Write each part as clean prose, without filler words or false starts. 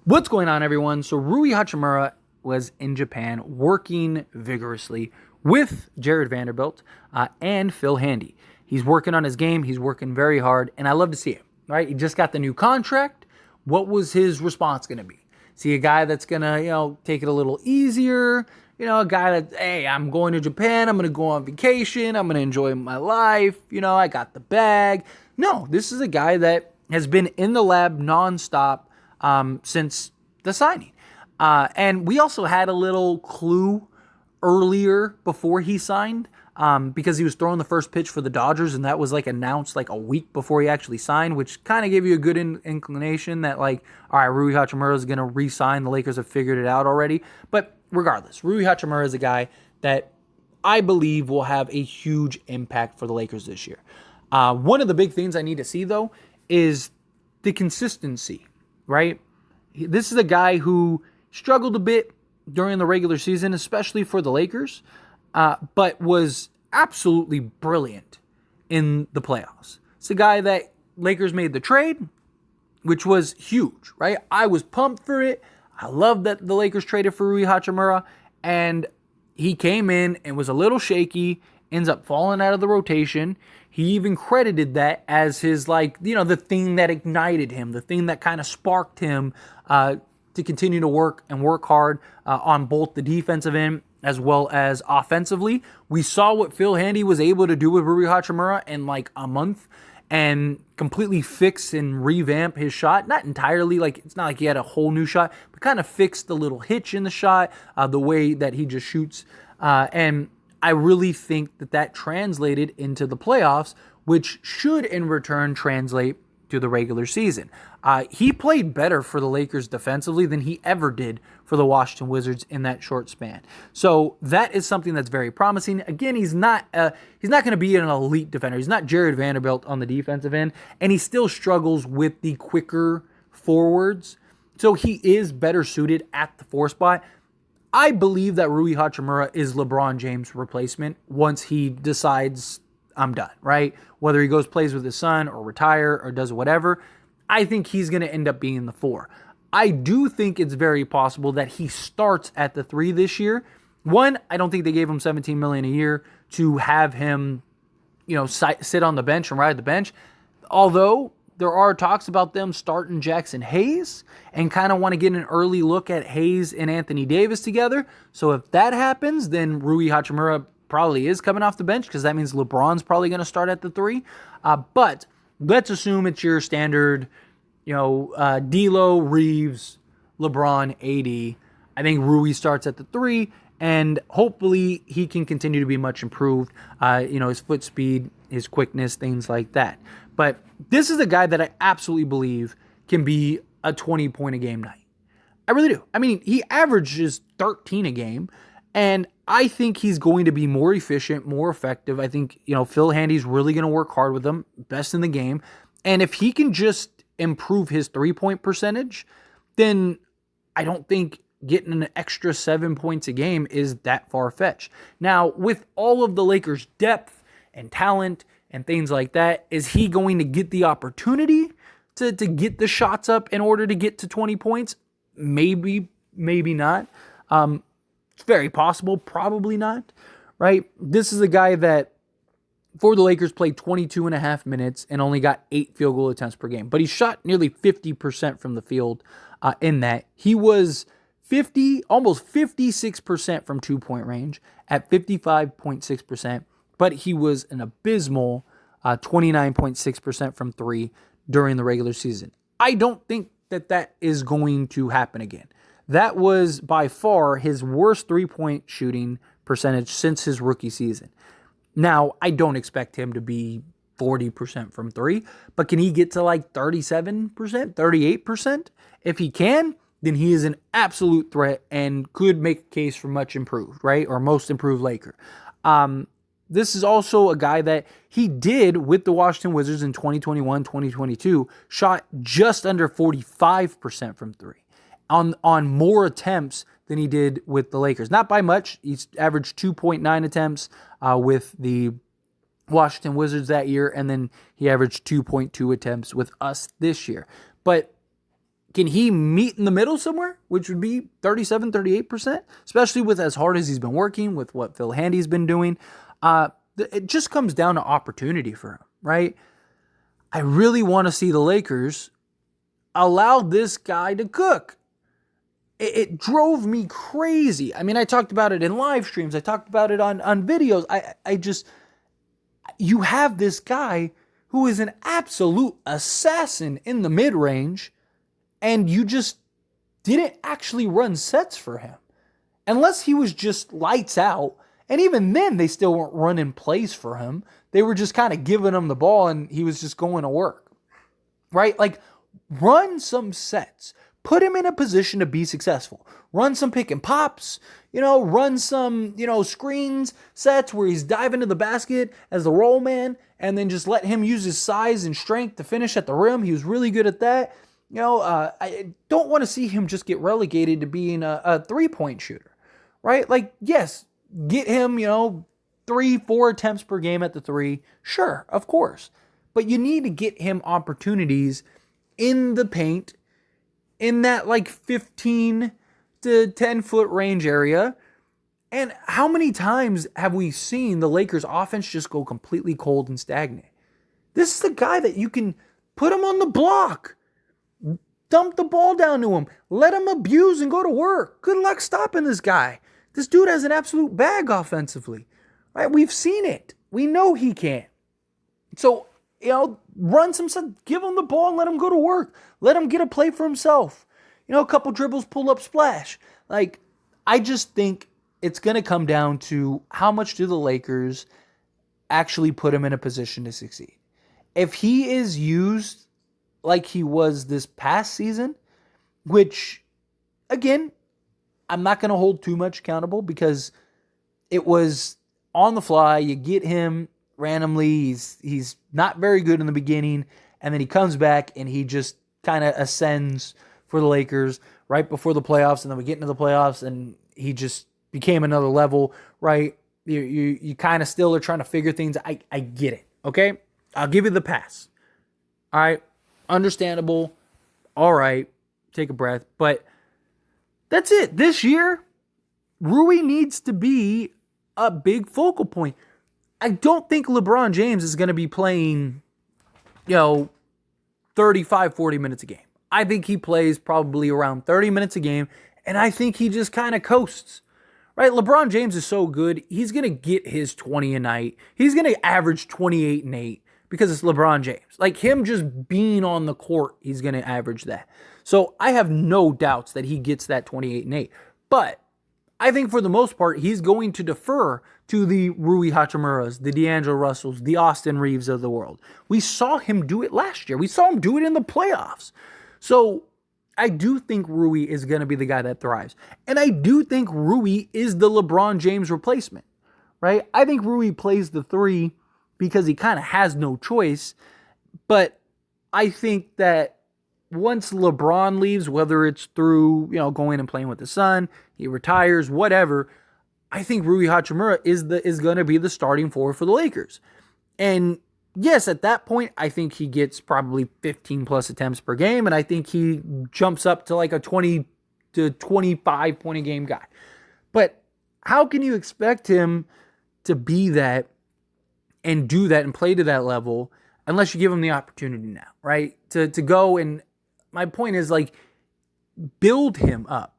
What's going on, everyone? So Rui Hachimura was in Japan working vigorously with Jared Vanderbilt and Phil Handy. He's working on his game. He's working very hard, and I love to see it. Right? He just got the new contract. What was his response going to be? See a guy that's gonna, take it a little easier. A guy that, hey, I'm going to Japan. I'm gonna go on vacation. I'm gonna enjoy my life. I got the bag. No, this is a guy that has been in the lab nonstop since the signing. And we also had a little clue earlier before he signed because he was throwing the first pitch for the Dodgers, and that was announced a week before he actually signed, which kind of gave you a good inclination that all right, Rui Hachimura is going to re-sign. The Lakers have figured it out already. But regardless, Rui Hachimura is a guy that I believe will have a huge impact for the Lakers this year. One of the big things I need to see, though, is the consistency, right? This is a guy who struggled a bit during the regular season, especially for the Lakers, but was absolutely brilliant in the playoffs. It's a guy that Lakers made the trade, which was huge, right? I was pumped for it. I love that the Lakers traded for Rui Hachimura, and he came in and was a little shaky, ends up falling out of the rotation. He even credited that as his, the thing that ignited him, the thing that kind of sparked him to continue to work hard on both the defensive end as well as offensively. We saw what Phil Handy was able to do with Rui Hachimura in a month and completely fix and revamp his shot. Not entirely, it's not like he had a whole new shot, but kind of fixed the little hitch in the shot, the way that he just shoots. And I really think that translated into the playoffs, which should in return translate to the regular season. He played better for the Lakers defensively than he ever did for the Washington Wizards in that short span. So that is something that's very promising. Again, he's not going to be an elite defender. He's not Jared Vanderbilt on the defensive end, and he still struggles with the quicker forwards. So he is better suited at the 4 spot. I believe that Rui Hachimura is LeBron James' replacement once he decides I'm done, right? Whether he goes plays with his son or retire or does whatever, I think he's going to end up being the 4. I do think it's very possible that he starts at the 3 this year. One, I don't think they gave him $17 million a year to have him, sit on the bench and ride the bench. Although there are talks about them starting Jackson Hayes and kind of want to get an early look at Hayes and Anthony Davis together. So if that happens, then Rui Hachimura probably is coming off the bench because that means LeBron's probably going to start at the 3. But let's assume it's your standard, D'Lo, Reeves, LeBron, AD. I think Rui starts at the 3, and hopefully he can continue to be much improved. His foot speed, his quickness, things like that. But this is a guy that I absolutely believe can be a 20-point a game night. I really do. I mean, he averages 13 a game, and I think he's going to be more efficient, more effective. I think, Phil Handy's really going to work hard with him, best in the game. And if he can just improve his 3-point percentage, then I don't think getting an extra 7 points a game is that far-fetched. Now, with all of the Lakers' depth and talent and things like that, is he going to get the opportunity to get the shots up in order to get to 20 points? Maybe, maybe not. It's very possible, probably not, right? This is a guy that, for the Lakers, played 22 and a half minutes and only got 8 field goal attempts per game. But he shot nearly 50% from the field in that. He was almost 56% from 2-point range at 55.6%. But he was an abysmal 29.6% from 3 during the regular season. I don't think that is going to happen again. That was by far his worst 3-point shooting percentage since his rookie season. Now, I don't expect him to be 40% from 3, but can he get to 37%, 38%? If he can, then he is an absolute threat and could make a case for much improved, right? Or most improved Laker. This is also a guy that he did with the Washington Wizards in 2021, 2022, shot just under 45% from 3 on more attempts than he did with the Lakers. Not by much. He's averaged 2.9 attempts with the Washington Wizards that year, and then he averaged 2.2 attempts with us this year. But Can he meet in the middle somewhere, which would be 37, 38%, especially with as hard as he's been working, with what Phil Handy's been doing? It just comes down to opportunity for him, right? I really want to see the Lakers allow this guy to cook. It drove me crazy. I mean, I talked about it in live streams. I talked about it on videos. You have this guy who is an absolute assassin in the mid-range, and you just didn't actually run sets for him. Unless he was just lights out, and even then, they still weren't running plays for him. They were just kind of giving him the ball, and he was just going to work, right? Like, run some sets. Put him in a position to be successful. Run some pick and pops, run some, screens, sets where he's diving to the basket as the roll man, and then just let him use his size and strength to finish at the rim. He was really good at that. I don't want to see him just get relegated to being a three-point shooter, right? Like, yes, get him, 3-4 attempts per game at the three. Sure, of course. But you need to get him opportunities in the paint, in that like 15 to 10 foot range area. And how many times have we seen the Lakers offense just go completely cold and stagnant? This is the guy that you can put him on the block, dump the ball down to him, let him abuse and go to work. Good luck stopping this guy. This dude has an absolute bag offensively, right? We've seen it. We know he can. So, run some stuff, give him the ball and let him go to work. Let him get a play for himself. A couple dribbles, pull up, splash. Like, I just think it's going to come down to how much do the Lakers actually put him in a position to succeed. If he is used like he was this past season, which, again, I'm not going to hold too much accountable because it was on the fly. You get him randomly. He's not very good in the beginning, and then he comes back and he just kind of ascends for the Lakers right before the playoffs, and then we get into the playoffs and he just became another level, right? You kind of still are trying to figure things. I get it, okay? I'll give you the pass. All right, understandable. All right, take a breath. But that's it. This year, Rui needs to be a big focal point. I don't think LeBron James is going to be playing, 35, 40 minutes a game. I think he plays probably around 30 minutes a game, and I think he just kind of coasts, right? LeBron James is so good, he's going to get his 20 a night. He's going to average 28 and 8 because it's LeBron James. Like, him just being on the court, he's going to average that. So I have no doubts that he gets that 28 and 8. But I think for the most part, he's going to defer to the Rui Hachimuras, the D'Angelo Russells, the Austin Reeves of the world. We saw him do it last year. We saw him do it in the playoffs. So I do think Rui is going to be the guy that thrives. And I do think Rui is the LeBron James replacement, right? I think Rui plays the three because he kind of has no choice. But I think that once LeBron leaves, whether it's through, going and playing with the son, he retires, whatever, I think Rui Hachimura is going to be the starting forward for the Lakers. And yes, at that point, I think he gets probably 15 plus attempts per game, and I think he jumps up to like a 20 to 25 point a game guy. But how can you expect him to be that and do that and play to that level unless you give him the opportunity now, right? To go, and my point is, like, build him up.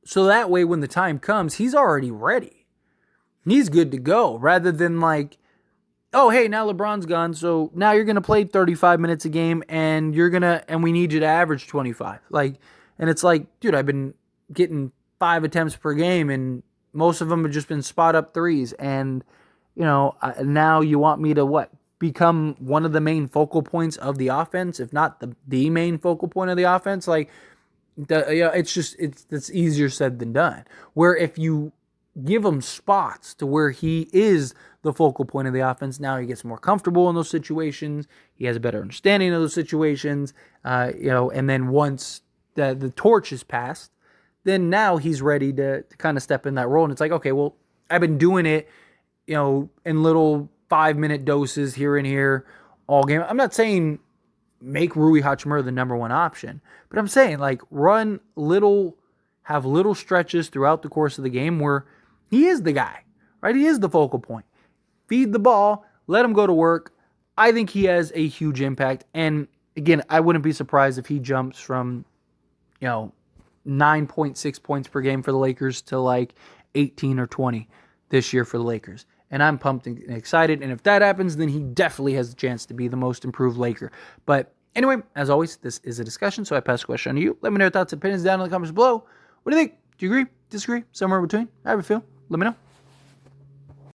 So that way when the time comes, he's already ready. He's good to go, rather than like, oh, hey, now LeBron's gone, so now you're going to play 35 minutes a game and we need you to average 25. Like, and it's like, dude, I've been getting 5 attempts per game and most of them have just been spot up threes. And, now you want me to what? Become one of the main focal points of the offense, if not the main focal point of the offense? Like, it's easier said than done. Where if you give him spots to where he is the focal point of the offense, now he gets more comfortable in those situations. He has a better understanding of those situations. And then once the torch is passed, then now he's ready to kind of step in that role. And it's like, okay, well, I've been doing it, in little 5-minute doses here and here all game. I'm not saying make Rui Hachimura the number one option. But I'm saying, like, have little stretches throughout the course of the game where he is the guy, right? He is the focal point. Feed the ball, let him go to work. I think he has a huge impact. And again, I wouldn't be surprised if he jumps from, 9.6 points per game for the Lakers to like 18 or 20 this year for the Lakers. And I'm pumped and excited. And if that happens, then he definitely has a chance to be the most improved Laker. But anyway, as always, this is a discussion, so I pass the question on to you. Let me know your thoughts and opinions down in the comments below. What do you think? Do you agree? Disagree? Somewhere in between? How do you feel? Let me know.